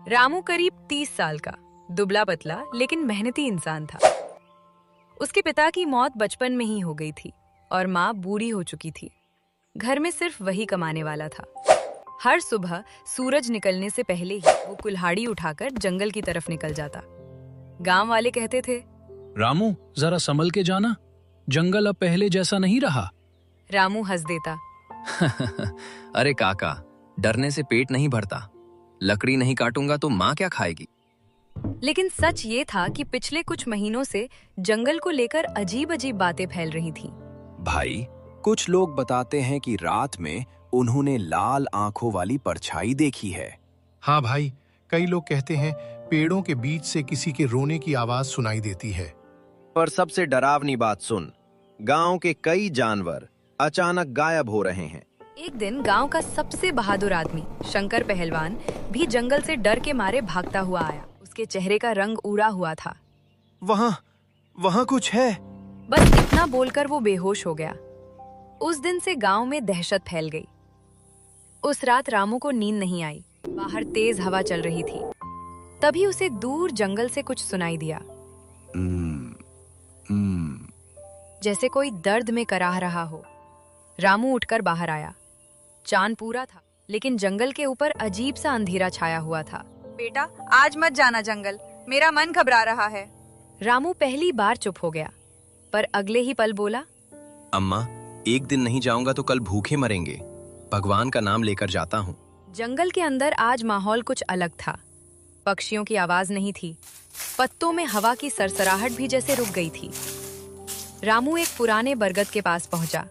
रामू करीब 30 साल का, दुबला पतला लेकिन मेहनती इंसान था। उसके पिता की मौत बचपन में ही हो गई थी और माँ बूढ़ी हो चुकी थी। घर में सिर्फ वही कमाने वाला था। हर सुबह सूरज निकलने से पहले ही वो कुल्हाड़ी उठाकर जंगल की तरफ निकल जाता। गांव वाले कहते थे, रामू जरा संभल के जाना, जंगल अब पहले जैसा नहीं रहा। रामू हंस देता। अरे काका, डरने से पेट नहीं भरता। लकड़ी नहीं काटूंगा तो माँ क्या खाएगी। लेकिन सच ये था कि पिछले कुछ महीनों से जंगल को लेकर अजीब अजीब बातें फैल रही थीं। भाई, कुछ लोग बताते हैं कि रात में उन्होंने लाल आंखों वाली परछाई देखी है। हाँ भाई, कई लोग कहते हैं पेड़ों के बीच से किसी के रोने की आवाज सुनाई देती है। पर सबसे डरावनी बात सुन, गांव के कई जानवर अचानक गायब हो रहे हैं। एक दिन गांव का सबसे बहादुर आदमी शंकर पहलवान भी जंगल से डर के मारे भागता हुआ आया। उसके चेहरे का रंग उड़ा हुआ था। वहाँ कुछ है। बस इतना बोलकर वो बेहोश हो गया। उस दिन से गांव में दहशत फैल गई। उस रात रामू को नींद नहीं आई। बाहर तेज हवा चल रही थी। तभी उसे दूर जंगल से कुछ सुनाई दिया, जैसे कोई दर्द में कराह रहा हो। रामू उठकर बाहर आया। चांद पूरा था, लेकिन जंगल के ऊपर अजीब सा अंधेरा छाया हुआ था। बेटा, आज मत जाना जंगल, मेरा मन घबरा रहा है। रामू पहली बार चुप हो गया, पर अगले ही पल बोला, अम्मा, एक दिन नहीं जाऊंगा तो कल भूखे मरेंगे। भगवान का नाम लेकर जाता हूँ। जंगल के अंदर आज माहौल कुछ अलग था। पक्षियों की आवाज नहीं थी। पत्तों में हवा की सरसराहट भी जैसे रुक गई थी। रामू एक पुराने बरगद के पास पहुंचा।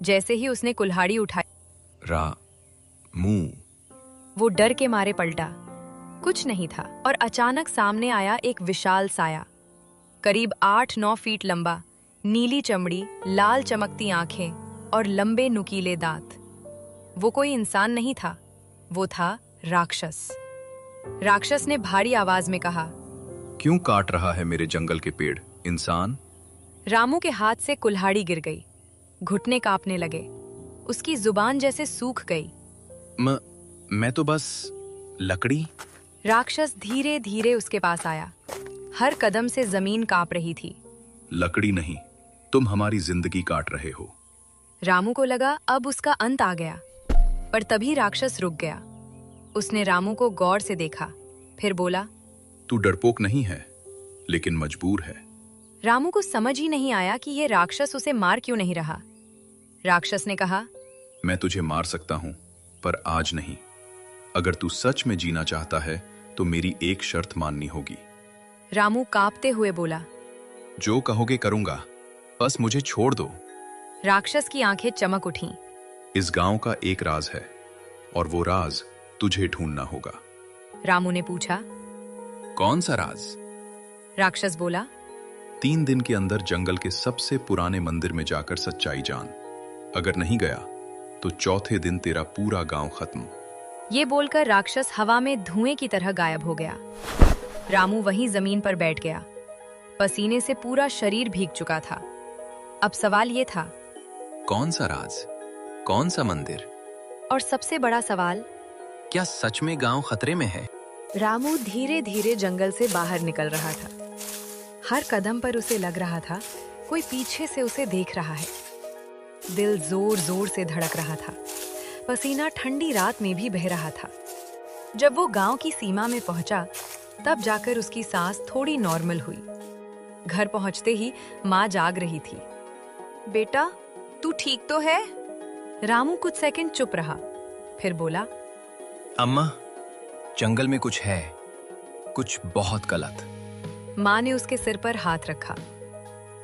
जैसे ही उसने कुल्हाड़ी उठाई, रामू, वो डर के मारे पलटा। कुछ नहीं था और अचानक सामने आया एक विशाल साया, करीब 8-9 फीट लंबा, नीली चमड़ी, लाल चमकती आंखें और लंबे नुकीले दांत। वो कोई इंसान नहीं था, वो था राक्षस। राक्षस ने भारी आवाज में कहा, क्यों काट रहा है मेरे जंगल के पेड़, इंसान? रामू के हाथ से कुल्हाड़ी गिर गई। घुटने कांपने लगे। उसकी जुबान जैसे सूख गई। मैं तो बस लकड़ी। राक्षस धीरे धीरे उसके पास आया। हर कदम से जमीन कांप रही थी। लकड़ी नहीं, तुम हमारी जिंदगी काट रहे हो। रामू को लगा अब उसका अंत आ गया, पर तभी राक्षस रुक गया। उसने रामू को गौर से देखा, फिर बोला, तू डरपोक नहीं है, लेकिन मजबूर है। रामू को समझ ही नहीं आया कि ये राक्षस उसे मार क्यों नहीं रहा। राक्षस ने कहा, मैं तुझे मार सकता हूं, पर आज नहीं। अगर तू सच में जीना चाहता है तो मेरी एक शर्त माननी होगी। रामू कांपते हुए बोला, जो कहोगे करूंगा, बस मुझे छोड़ दो। राक्षस की आंखें चमक उठीं। इस गांव का एक राज है और वो राज तुझे ढूंढना होगा। रामू ने पूछा, कौन सा राज? राक्षस बोला, 3 दिन के अंदर जंगल के सबसे पुराने मंदिर में जाकर सच्चाई जान। अगर नहीं गया तो चौथे दिन तेरा पूरा गांव खत्म। ये बोलकर राक्षस हवा में धुएं की तरह गायब हो गया। रामू वहीं जमीन पर बैठ गया। पसीने से पूरा शरीर भीग चुका था। अब सवाल ये था, कौन सा राज, कौन सा मंदिर, और सबसे बड़ा सवाल, क्या सच में गांव खतरे में है? रामू धीरे धीरे जंगल से बाहर निकल रहा था। हर कदम पर उसे लग रहा था कोई पीछे से उसे देख रहा है। दिल जोर जोर से धड़क रहा था। पसीना ठंडी रात में भी बह रहा था। जब वो गांव की सीमा में पहुंचा, तब जाकर उसकी सांस थोड़ी नॉर्मल हुई। घर पहुंचते ही माँ जाग रही थी। बेटा, तू ठीक तो है? रामू कुछ सेकंड चुप रहा, फिर बोला, अम्मा, जंगल में कुछ है, कुछ बहुत गलत। माँ ने उसके सिर पर हाथ रखा।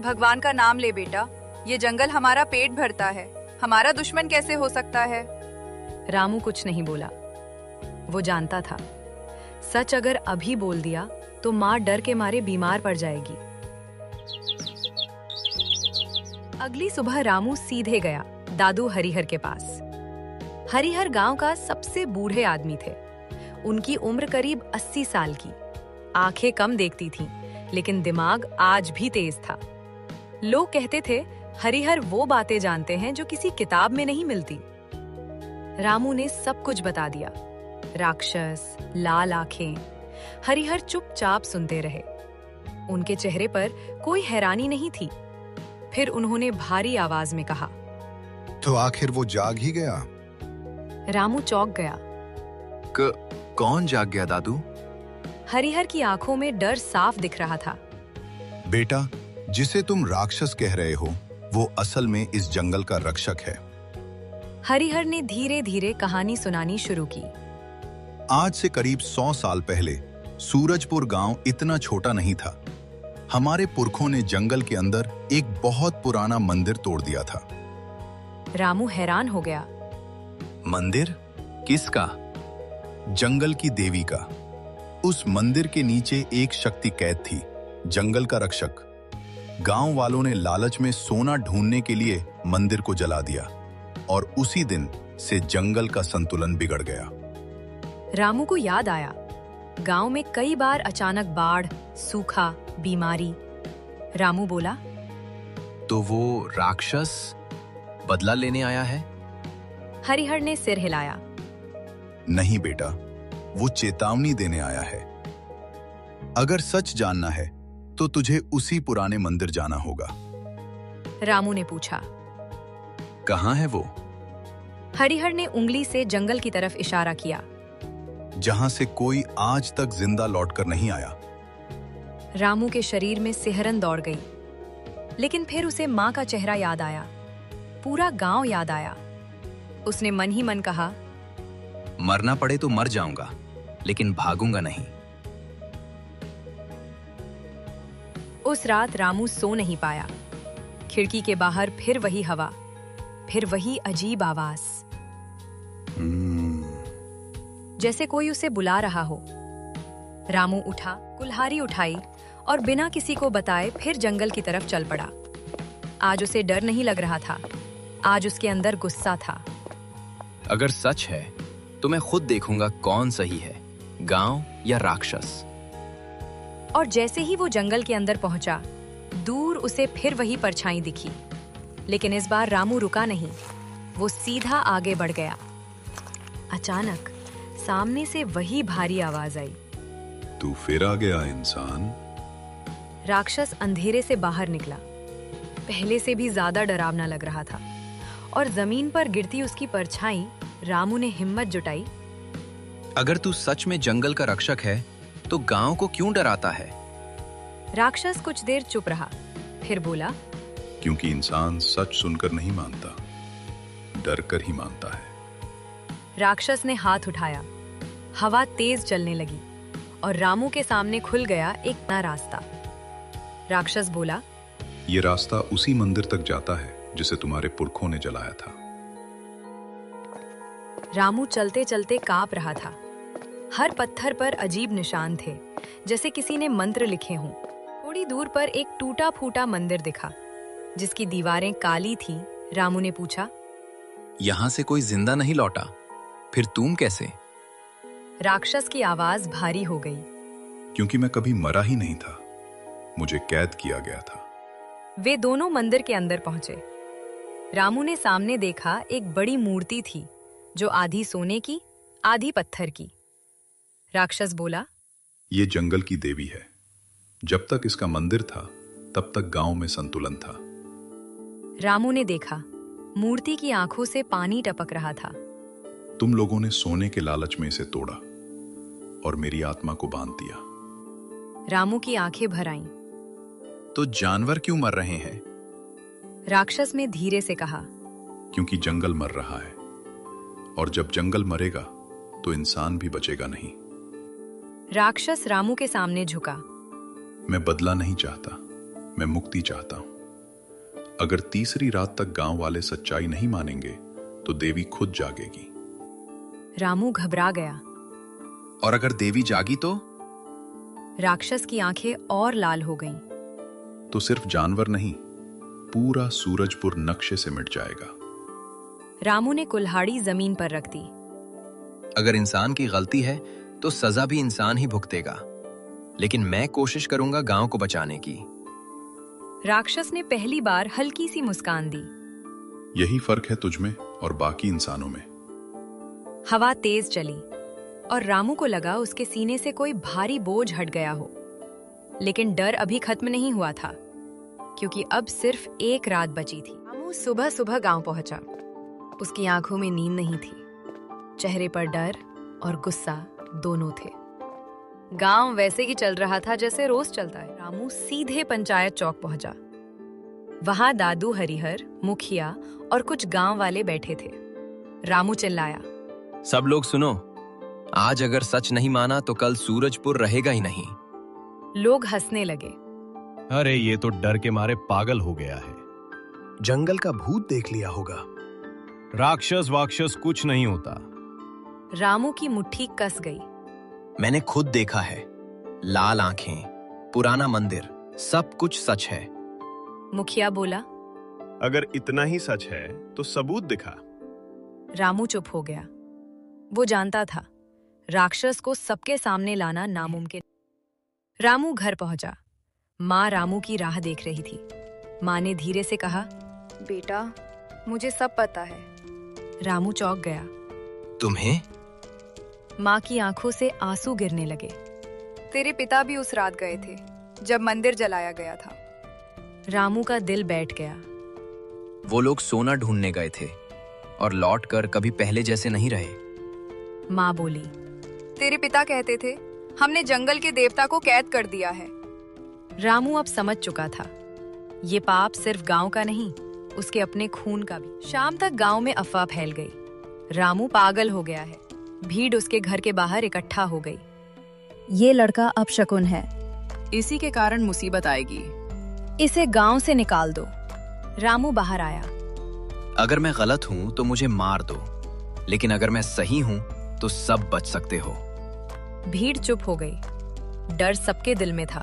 भगवान का नाम ले बेटा, ये जंगल हमारा पेट भरता है, हमारा दुश्मन कैसे हो सकता है? रामू कुछ नहीं बोला। वो जानता था, सच अगर अभी बोल दिया तो माँ डर के मारे बीमार पड़ जाएगी। अगली सुबह रामू सीधे गया दादू हरिहर के पास। हरिहर गांव का सबसे बूढ़े आदमी थे। उनकी उम्र करीब 80 साल की। आंखें कम देखती थीं, लेकिन दिमाग आज भी तेज था। लोग कहते थे, हरिहर वो बातें जानते हैं जो किसी किताब में नहीं मिलती। रामू ने सब कुछ बता दिया। राक्षस, लाल आंखें। हरिहर चुपचाप सुनते रहे। उनके चेहरे पर कोई हैरानी नहीं थी। फिर उन्होंने भारी आवाज में कहा, तो आखिर वो जाग ही गया? रामू चौंक गया। कौन जाग गया दादू? हरिहर की आंखों में डर साफ दिख रहा था। बेटा, जिसे तुम राक्षस कह रहे हो, वो असल में इस जंगल का रक्षक है। हरिहर ने धीरे धीरे कहानी सुनानी शुरू की। आज से करीब 100 साल पहले सूरजपुर गांव इतना छोटा नहीं था। हमारे पुरखों ने जंगल के अंदर एक बहुत पुराना मंदिर तोड़ दिया था। रामू हैरान हो गया। मंदिर? किसका? जंगल की देवी का। उस मंदिर के नीचे एक शक्ति कैद थी, जंगल का रक्षक। गांव वालों ने लालच में सोना ढूंढने के लिए मंदिर को जला दिया और उसी दिन से जंगल का संतुलन बिगड़ गया। रामू को याद आया, गांव में कई बार अचानक बाढ़, सूखा, बीमारी। रामू बोला, तो वो राक्षस बदला लेने आया है? हरिहर ने सिर हिलाया। नहीं बेटा, वो चेतावनी देने आया है। अगर सच जानना है तो तुझे उसी पुराने मंदिर जाना होगा। रामू ने पूछा, कहाँ है वो? हरिहर ने उंगली से जंगल की तरफ इशारा किया। जहां से कोई आज तक जिंदा लौटकर नहीं आया। रामू के शरीर में सिहरन दौड़ गई, लेकिन फिर उसे माँ का चेहरा याद आया, पूरा गांव याद आया। उसने मन ही मन कहा, मरना पड़े तो मर जाऊंगा, लेकिन भागूंगा नहीं। उस रात रामू सो नहीं पाया। खिड़की के बाहर फिर वही हवा, फिर वही अजीब आवाज, जैसे कोई उसे बुला रहा हो। रामू उठा, कुल्हाड़ी उठाई और बिना किसी को बताए फिर जंगल की तरफ चल पड़ा। आज उसे डर नहीं लग रहा था, आज उसके अंदर गुस्सा था। अगर सच है तो मैं खुद देखूंगा कौन सही है, गांव या राक्षस। और जैसे ही वो जंगल के अंदर पहुंचा, दूर उसे फिर वही परछाई दिखी। लेकिन इस बार रामू रुका नहीं, वो सीधा आगे बढ़ गया। अचानक सामने से वही भारी आवाज आई, तू फिर आ गया इंसान। राक्षस अंधेरे से बाहर निकला। पहले से भी ज्यादा डरावना लग रहा था और जमीन पर गिरती उसकी परछाई। रामू ने हिम्मत जुटाई, अगर तू सच में जंगल का रक्षक है तो गांव को क्यों डराता है? राक्षस कुछ देर चुप रहा, फिर बोला, क्योंकि इंसान सच सुनकर नहीं मानता, डर कर ही मानता है। राक्षस ने हाथ उठाया। हवा तेज चलने लगी और रामू के सामने खुल गया एक नया रास्ता। राक्षस बोला, ये रास्ता उसी मंदिर तक जाता है जिसे तुम्हारे पुरखों ने जलाया था। रामू चलते चलते कांप रहा था। हर पत्थर पर अजीब निशान थे, जैसे किसी ने मंत्र लिखे हों। थोड़ी दूर पर एक टूटा फूटा मंदिर दिखा, जिसकी दीवारें काली थीं। रामू ने पूछा, यहां से कोई जिंदा नहीं लौटा, फिर तुम कैसे? राक्षस की आवाज भारी हो गई। क्योंकि मैं कभी मरा ही नहीं था, मुझे कैद किया गया था। वे दोनों मंदिर के अंदर पहुंचे। रामू ने सामने देखा, एक बड़ी मूर्ति थी जो आधी सोने की, आधी पत्थर की। राक्षस बोला, ये जंगल की देवी है। जब तक इसका मंदिर था, तब तक गांव में संतुलन था। रामू ने देखा, मूर्ति की आंखों से पानी टपक रहा था। तुम लोगों ने सोने के लालच में इसे तोड़ा और मेरी आत्मा को बांध दिया। रामू की आंखें भर आईं। तो जानवर क्यों मर रहे हैं? राक्षस ने धीरे से कहा, क्योंकि जंगल मर रहा है, और जब जंगल मरेगा तो इंसान भी बचेगा नहीं। राक्षस रामू के सामने झुका। मैं बदला नहीं चाहता, मैं मुक्ति चाहता हूं। अगर तीसरी रात तक गांव वाले सच्चाई नहीं मानेंगे तो देवी खुद जागेगी। रामू घबरा गया। और अगर देवी जागी तो? राक्षस की आंखें और लाल हो गईं। तो सिर्फ जानवर नहीं, पूरा सूरजपुर नक्शे से मिट जाएगा। रामू ने कुल्हाड़ी जमीन पर रख दी। अगर इंसान की गलती है तो सजा भी इंसान ही भुगतेगा, लेकिन मैं कोशिश करूंगा गांव को बचाने की। राक्षस ने पहली बार हल्की सी मुस्कान दी। यही फर्क है तुझमें और बाकी इंसानों में। हवा तेज चली। और रामू को लगा उसके सीने से कोई भारी बोझ हट गया हो। लेकिन डर अभी खत्म नहीं हुआ था, क्योंकि अब सिर्फ एक रात बची थी। रामू सुबह सुबह गांव पहुंचा। उसकी आंखों में नींद नहीं थी, चेहरे पर डर और गुस्सा दोनों थे। गांव वैसे ही चल रहा था जैसे रोज चलता है। रामू सीधे पंचायत चौक पहुंचा। वहां दादू हरिहर, मुखिया और कुछ गांव वाले बैठे थे। रामू चिल्लाया, सब लोग सुनो, आज अगर सच नहीं माना तो कल सूरजपुर रहेगा ही नहीं। लोग हंसने लगे। अरे ये तो डर के मारे पागल हो गया है। जंगल का भूत देख लिया होगा। राक्षस वाक्षस कुछ नहीं होता। रामू की मुट्ठी कस गई। मैंने खुद देखा है, लाल आंखें, पुराना मंदिर, सब कुछ सच है। मुखिया बोला। अगर इतना ही सच है तो सबूत दिखा। रामू चुप हो गया। वो जानता था राक्षस को सबके सामने लाना नामुमकिन। रामू घर पहुंचा। माँ रामू की राह देख रही थी। माँ ने धीरे से कहा, बेटा, मुझे सब पता है। रामू चौंक गया। तुम्हें? माँ की आंखों से आंसू गिरने लगे। तेरे पिता भी उस रात गए थे जब मंदिर जलाया गया था। रामू का दिल बैठ गया। वो लोग सोना ढूंढने गए थे और लौटकर कभी पहले जैसे नहीं रहे। माँ बोली, तेरे पिता कहते थे हमने जंगल के देवता को कैद कर दिया है। रामू अब समझ चुका था, ये पाप सिर्फ गांव का नहीं, उसके अपने खून का भी। शाम तक गांव में अफवाह फैल गई। रामू पागल हो गया है। भीड़ उसके घर के बाहर इकट्ठा हो गई। ये लड़का अपशकुन है, इसी के कारण मुसीबत आएगी। इसे गांव से निकाल दो। रामू बाहर आया। अगर मैं गलत हूं तो मुझे मार दो, लेकिन अगर मैं सही हूं तो सब बच सकते हो। भीड़ चुप हो गई। डर सबके दिल में था,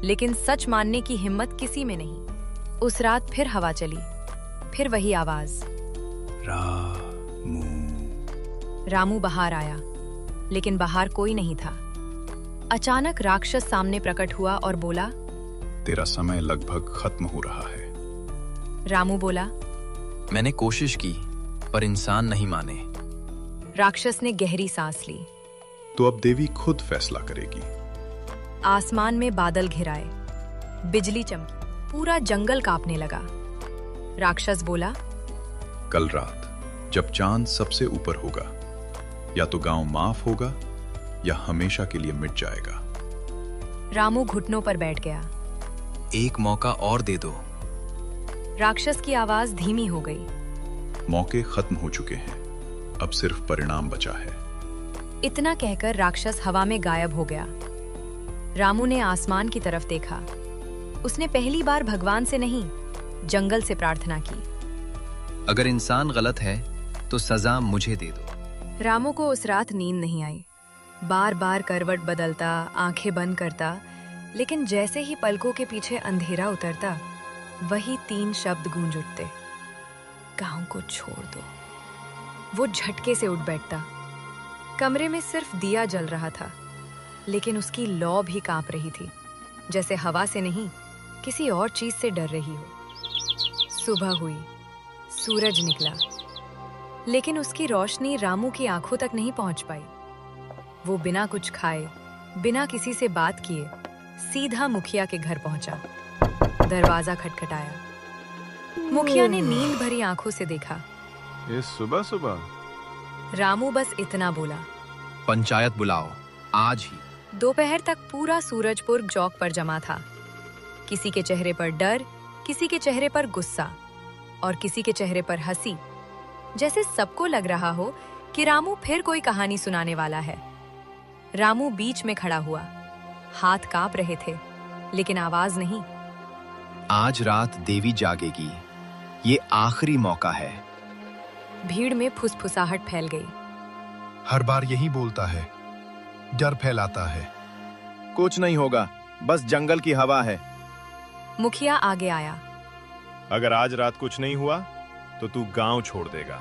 लेकिन सच मानने की हिम्मत किसी में नहीं। उस रात फिर हवा चली, फिर वही आवाज, रामू। रामू बाहर आया, लेकिन बाहर कोई नहीं था। अचानक राक्षस सामने प्रकट हुआ और बोला, तेरा समय लगभग खत्म हो रहा है। रामू बोला, मैंने कोशिश की पर इंसान नहीं माने। राक्षस ने गहरी सांस ली। तो अब देवी खुद फैसला करेगी। आसमान में बादल घिराए, बिजली चमकी, पूरा जंगल कांपने लगा। राक्षस बोला, कल रात जब चांद सबसे ऊपर होगा, या तो गांव माफ होगा या हमेशा के लिए मिट जाएगा। रामू घुटनों पर बैठ गया। एक मौका और दे दो। राक्षस की आवाज धीमी हो गई। मौके खत्म हो चुके हैं, अब सिर्फ परिणाम बचा है। इतना कहकर राक्षस हवा में गायब हो गया। रामू ने आसमान की तरफ देखा। उसने पहली बार भगवान से नहीं, जंगल से प्रार्थना की। अगर इंसान गलत है तो सजा मुझे दे दो। रामू को उस रात नींद नहीं आई। बार बार करवट बदलता, आंखें बंद करता, लेकिन जैसे ही पलकों के पीछे अंधेरा उतरता, वही 3 शब्द गूंज उठते, गांव को छोड़ दो। वो झटके से उठ बैठता। कमरे में सिर्फ दिया जल रहा था, लेकिन उसकी लौ भी कांप रही थी, जैसे हवा से नहीं, किसी और चीज से डर रही हो। सुबह हुई, सूरज निकला, लेकिन उसकी रोशनी रामू की आंखों तक नहीं पहुंच पाई। वो बिना कुछ खाए, बिना किसी से बात किए, सीधा मुखिया के घर पहुंचा। दरवाजा खटखटाया। मुखिया ने नींद भरी आंखों से देखा। ये सुबह सुबह? रामू बस इतना बोला, पंचायत बुलाओ आज ही। दोपहर तक पूरा सूरजपुर चौक पर जमा था। किसी के चेहरे पर डर, किसी के चेहरे पर गुस्सा और किसी के चेहरे पर हंसी, जैसे सबको लग रहा हो कि रामू फिर कोई कहानी सुनाने वाला है। रामू बीच में खड़ा हुआ। हाथ कांप रहे थे, लेकिन आवाज नहीं। आज रात देवी जागेगी, ये आखिरी मौका है। भीड़ में फुसफुसाहट फैल गई। हर बार यही बोलता है, डर फैलाता है। कुछ नहीं होगा, बस जंगल की हवा है। मुखिया आगे आया। अगर आज रात कुछ नहीं हुआ तो तू गांव छोड़ देगा।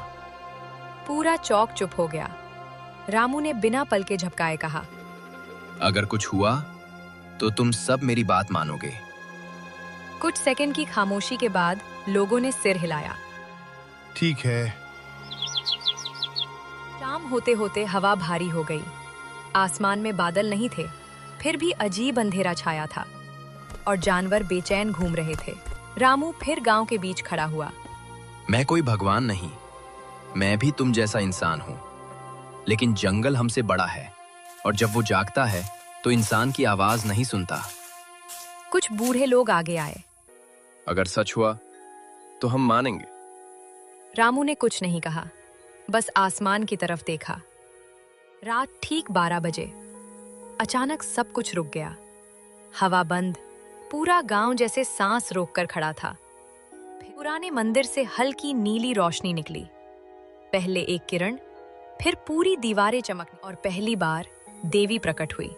पूरा चौक चुप हो गया। रामू ने बिना पलके झपकाए कहा, अगर कुछ हुआ तो तुम सब मेरी बात मानोगे। कुछ सेकंड की खामोशी के बाद लोगों ने सिर हिलाया। ठीक है। शाम होते होते हवा भारी हो गई। आसमान में बादल नहीं थे, फिर भी अजीब अंधेरा छाया था और जानवर बेचैन घूम रहे थे। रामू फिर गांव के बीच खड़ा हुआ। मैं कोई भगवान नहीं, मैं भी तुम जैसा इंसान हूं, लेकिन जंगल हमसे बड़ा है और जब वो जागता है तो इंसान की आवाज नहीं सुनता। कुछ बूढ़े लोग आगे आए। अगर सच हुआ तो हम मानेंगे। रामू ने कुछ नहीं कहा, बस आसमान की तरफ देखा। रात ठीक 12 बजे। अचानक सब कुछ रुक गया। हवा बंद, पूरा गांव जैसे सांस रोककर खड़ा था। पुराने मंदिर से हल्की नीली रोशनी निकली। पहले एक किरण, फिर पूरी दीवारें चमकने और पहली बार देवी प्रकट हुई।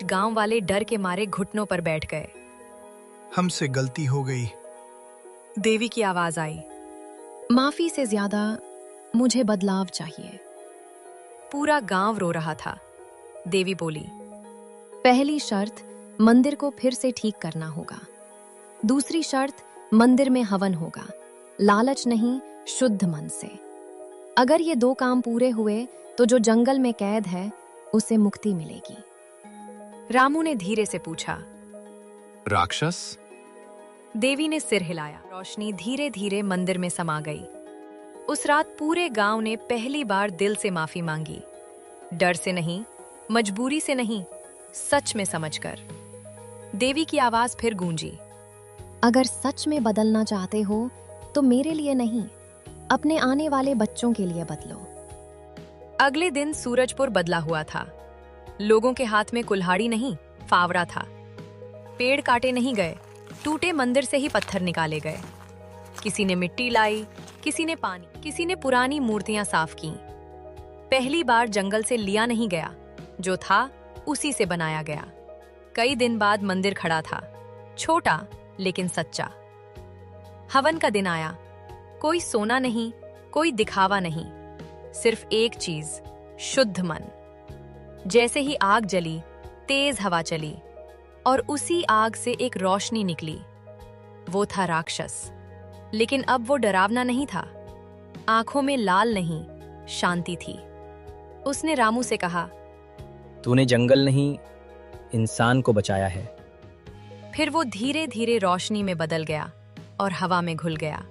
गांव वाले डर के मारे घुटनों पर बैठ गए। हमसे गलती हो गई। देवी की आवाज आई। माफी से ज्यादा मुझे बदलाव चाहिए। पूरा गांव रो रहा था। देवी बोली, पहली शर्त, मंदिर को फिर से ठीक करना होगा। दूसरी शर्त, मंदिर में हवन होगा, लालच नहीं, शुद्ध मन से। अगर ये 2 काम पूरे हुए तो जो जंगल में कैद है उसे मुक्ति मिलेगी। रामू ने धीरे से पूछा, राक्षस? देवी ने सिर हिलाया। रोशनी धीरे धीरे मंदिर में समा गई। उस रात पूरे गांव ने पहली बार दिल से माफी मांगी। डर से नहीं, मजबूरी से नहीं, सच में समझकर। देवी की आवाज फिर गूंजी, अगर सच में बदलना चाहते हो तो मेरे लिए नहीं, अपने आने वाले बच्चों के लिए बदलो। अगले दिन सूरजपुर बदला हुआ था। लोगों के हाथ में कुल्हाड़ी नहीं, फावड़ा था। पेड़ काटे नहीं गए, टूटे मंदिर से ही पत्थर निकाले गए। किसी ने मिट्टी लाई, किसी ने पानी, किसी ने पुरानी मूर्तियां साफ की। पहली बार जंगल से लिया नहीं गया, जो था उसी से बनाया गया। कई दिन बाद मंदिर खड़ा था, छोटा लेकिन सच्चा। हवन का दिन आया। कोई सोना नहीं, कोई दिखावा नहीं, सिर्फ एक चीज, शुद्ध मन। जैसे ही आग जली, तेज हवा चली और उसी आग से एक रोशनी निकली। वो था राक्षस, लेकिन अब वो डरावना नहीं था। आंखों में लाल नहीं, शांति थी। उसने रामू से कहा, तूने जंगल नहीं, इंसान को बचाया है। फिर वो धीरे धीरे रोशनी में बदल गया और हवा में घुल गया।